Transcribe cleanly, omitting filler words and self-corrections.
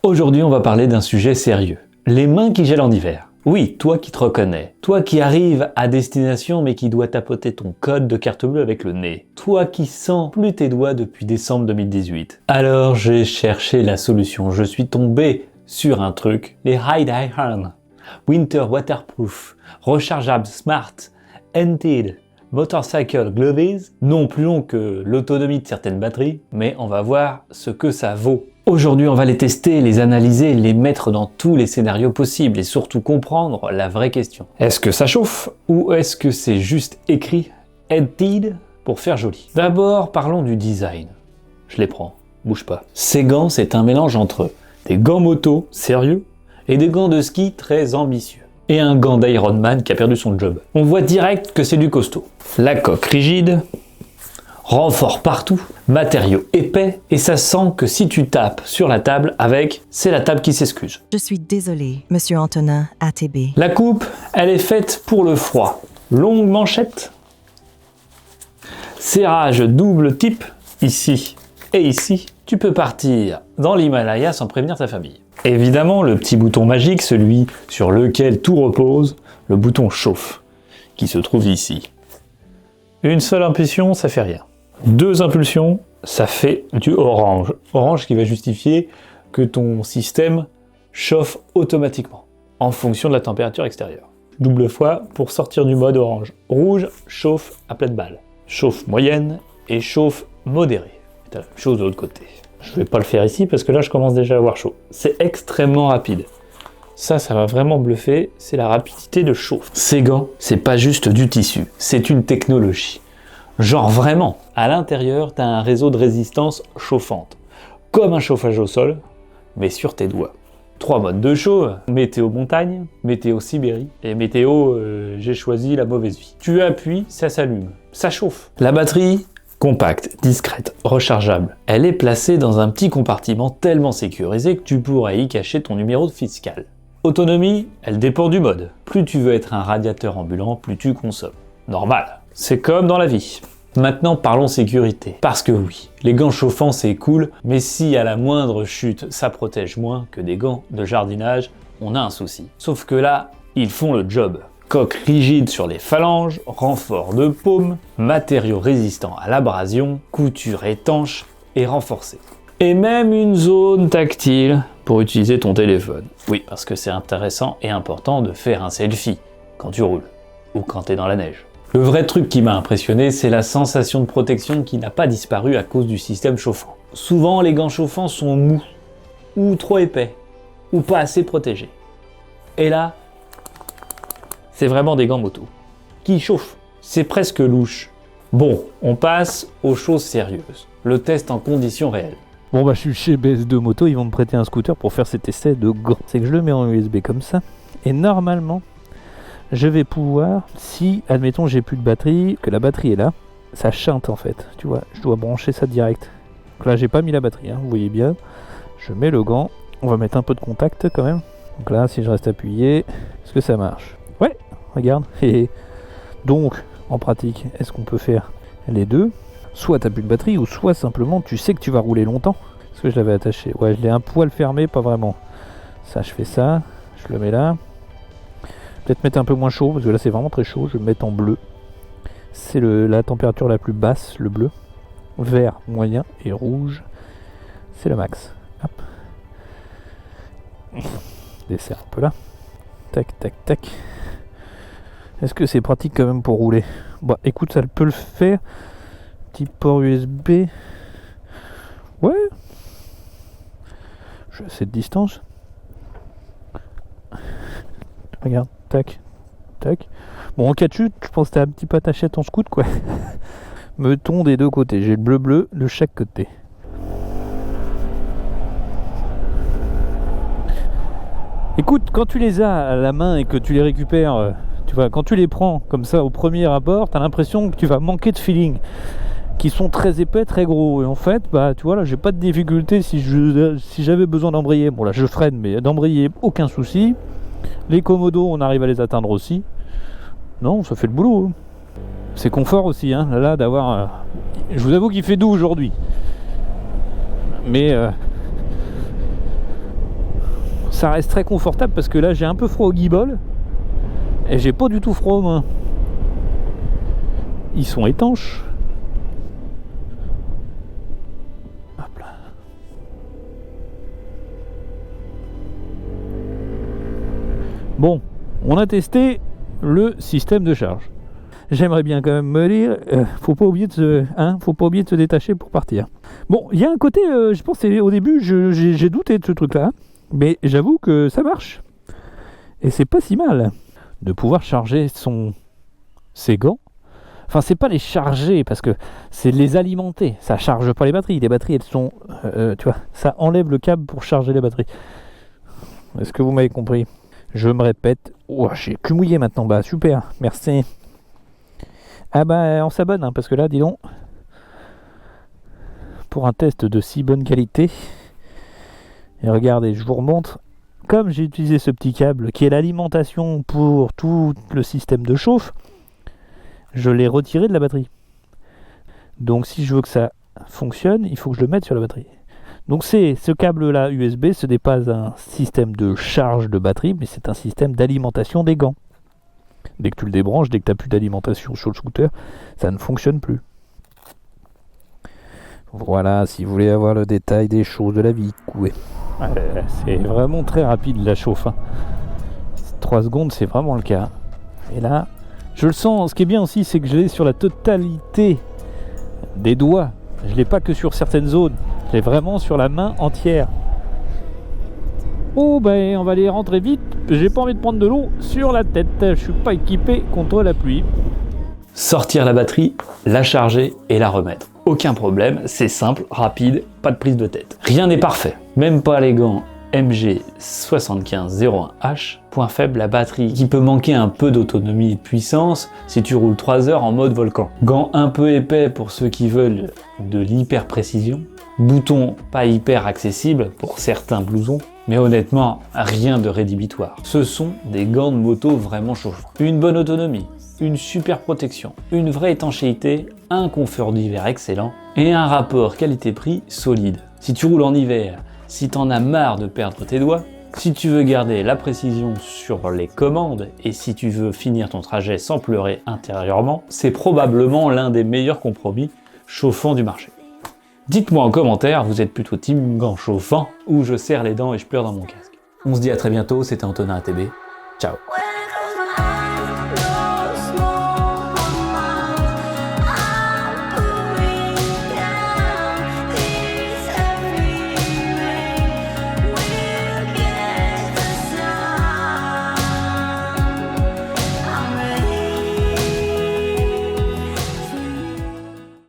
Aujourd'hui, on va parler d'un sujet sérieux. Les mains qui gèlent en hiver. Oui, toi qui te reconnais. Toi qui arrives à destination mais qui dois tapoter ton code de carte bleue avec le nez. Toi qui sens plus tes doigts depuis décembre 2018. Alors j'ai cherché la solution. Je suis tombé sur un truc. Les Hide Iron. Winter Waterproof. Rechargeable Smart. Ended. Motorcycle Gloves. Non plus long que l'autonomie de certaines batteries, mais on va voir ce que ça vaut. Aujourd'hui, on va les tester, les analyser, les mettre dans tous les scénarios possibles et surtout comprendre la vraie question. Est-ce que ça chauffe ou est-ce que c'est juste écrit Ended pour faire joli? D'abord, parlons du design. Je les prends, bouge pas. Ces gants, c'est un mélange entre des gants moto sérieux et des gants de ski très ambitieux. Et un gant d'Ironman qui a perdu son job. On voit direct que c'est du costaud. La coque rigide, renfort partout, matériaux épais, et ça sent que si tu tapes sur la table avec, c'est la table qui s'excuse. Je suis désolé, Monsieur Antonin, ATB. La coupe, elle est faite pour le froid. Longue manchette, serrage double type, ici et ici. Tu peux partir dans l'Himalaya sans prévenir ta famille. Évidemment, le petit bouton magique, celui sur lequel tout repose, le bouton chauffe, qui se trouve ici. Une seule impulsion, ça fait rien. Deux impulsions, ça fait du orange. Orange qui va justifier que ton système chauffe automatiquement, en fonction de la température extérieure. Double fois pour sortir du mode orange. Rouge, chauffe à pleine balle. Chauffe moyenne et chauffe modérée. C'est la même chose de l'autre côté. Je vais pas le faire ici parce que là je commence déjà à avoir chaud. C'est extrêmement rapide. Ça va vraiment bluffer, c'est la rapidité de chauffe. Ces gants, c'est pas juste du tissu, c'est une technologie. Genre vraiment, à l'intérieur, t'as un réseau de résistance chauffante. Comme un chauffage au sol, mais sur tes doigts. 3 modes de chaud, météo montagne, météo Sibérie, et météo j'ai choisi la mauvaise vie. Tu appuies, ça s'allume, ça chauffe. La batterie, compacte, discrète, rechargeable. Elle est placée dans un petit compartiment tellement sécurisé que tu pourrais y cacher ton numéro fiscal. Autonomie, elle dépend du mode. Plus tu veux être un radiateur ambulant, plus tu consommes. Normal. C'est comme dans la vie. Maintenant parlons sécurité. Parce que oui, les gants chauffants c'est cool, mais si à la moindre chute ça protège moins que des gants de jardinage, on a un souci. Sauf que là, ils font le job. Coque rigide sur les phalanges, renfort de paume, matériaux résistants à l'abrasion, couture étanche et renforcée. Et même une zone tactile pour utiliser ton téléphone. Oui, parce que c'est intéressant et important de faire un selfie quand tu roules ou quand t'es dans la neige. Le vrai truc qui m'a impressionné, c'est la sensation de protection qui n'a pas disparu à cause du système chauffant. Souvent, les gants chauffants sont mous, ou trop épais, ou pas assez protégés. Et là, c'est vraiment des gants moto, qui chauffent. C'est presque louche. Bon, on passe aux choses sérieuses. Le test en conditions réelles. Bon bah je suis chez BS2 Moto, ils vont me prêter un scooter pour faire cet essai de gants. C'est que je le mets en USB comme ça, et normalement, je vais pouvoir, si, admettons, j'ai plus de batterie, que la batterie est là, ça chante en fait, tu vois, je dois brancher ça direct. Donc là, j'ai pas mis la batterie, hein, vous voyez bien. Je mets le gant, on va mettre un peu de contact quand même. Donc là, si je reste appuyé, est-ce que ça marche? Ouais, regarde. Et donc, en pratique, est-ce qu'on peut faire les deux? Soit t'as plus de batterie, ou soit simplement tu sais que tu vas rouler longtemps. Est-ce que je l'avais attaché? Ouais, je l'ai un poil fermé, pas vraiment. Ça, je fais ça, je le mets là. Peut-être mettre un peu moins chaud, parce que là c'est vraiment très chaud, je vais le mettre en bleu. C'est la température la plus basse, le bleu. Vert, moyen, et rouge, c'est le max. Hop. Desserre un peu là. Tac, tac, tac. Est-ce que c'est pratique quand même pour rouler? Bah écoute, ça peut le faire. Petit port USB. Ouais. J'ai assez de distance. Regarde, tac, tac. Bon, en cas de chute, je pense que t'as un petit peu attaché à ton scoot, quoi. Mettons des deux côtés. J'ai le bleu-bleu de chaque côté. Écoute, quand tu les as à la main et que tu les récupères, tu vois, quand tu les prends comme ça au premier abord, t'as l'impression que tu vas manquer de feeling. Qui sont très épais, très gros. Et en fait, bah, tu vois, là, j'ai pas de difficulté si j'avais besoin d'embrayer. Bon, là, je freine, mais d'embrayer, aucun souci. Les commodos, on arrive à les atteindre aussi. Non, ça fait le boulot. C'est confort aussi, hein, là, d'avoir... Je vous avoue qu'il fait doux aujourd'hui. Mais ça reste très confortable parce que là j'ai un peu froid au guibole et j'ai pas du tout froid aux mains. Ils sont étanches. Hop là. Bon, on a testé le système de charge. J'aimerais bien quand même me dire, faut pas oublier de se détacher pour partir. Bon, il y a un côté, je pense, au début, j'ai douté de ce truc-là, mais j'avoue que ça marche. Et c'est pas si mal de pouvoir charger ses gants. Enfin, c'est pas les charger, parce que c'est les alimenter. Ça charge pas les batteries. Les batteries, elles sont, tu vois, ça enlève le câble pour charger les batteries. Est-ce que vous m'avez compris? Je me répète. Oh, j'ai plus mouillé maintenant. Bah, super, merci. Ah bah on s'abonne hein, parce que là dis donc, pour un test de si bonne qualité, et regardez, je vous remontre, comme j'ai utilisé ce petit câble qui est l'alimentation pour tout le système de chauffe, je l'ai retiré de la batterie. Donc si je veux que ça fonctionne, il faut que je le mette sur la batterie. Donc ce câble là USB, ce n'est pas un système de charge de batterie, mais c'est un système d'alimentation des gants. Dès que tu le débranches, dès que tu n'as plus d'alimentation sur le scooter, ça ne fonctionne plus. Voilà, si vous voulez avoir le détail des choses de la vie. Ouais. C'est vraiment très rapide la chauffe. 3 secondes, c'est vraiment le cas. Et là, je le sens. Ce qui est bien aussi, c'est que je l'ai sur la totalité des doigts. Je ne l'ai pas que sur certaines zones. Je l'ai vraiment sur la main entière. Oh ben on va aller rentrer vite, j'ai pas envie de prendre de l'eau sur la tête, je suis pas équipé contre la pluie. Sortir la batterie, la charger et la remettre. Aucun problème, c'est simple, rapide, pas de prise de tête. Rien n'est parfait, même pas les gants MG7501H. Point faible, la batterie qui peut manquer un peu d'autonomie et de puissance si tu roules 3 heures en mode volcan. Gants un peu épais pour ceux qui veulent de l'hyper précision. Bouton pas hyper accessible pour certains blousons. Mais honnêtement, rien de rédhibitoire. Ce sont des gants de moto vraiment chauffants. Une bonne autonomie, une super protection, une vraie étanchéité, un confort d'hiver excellent et un rapport qualité-prix solide. Si tu roules en hiver, si t'en as marre de perdre tes doigts, si tu veux garder la précision sur les commandes et si tu veux finir ton trajet sans pleurer intérieurement, c'est probablement l'un des meilleurs compromis chauffants du marché. Dites-moi en commentaire, vous êtes plutôt team gants chauffants ou je serre les dents et je pleure dans mon casque. On se dit à très bientôt, c'était Antonin ATB. Ciao.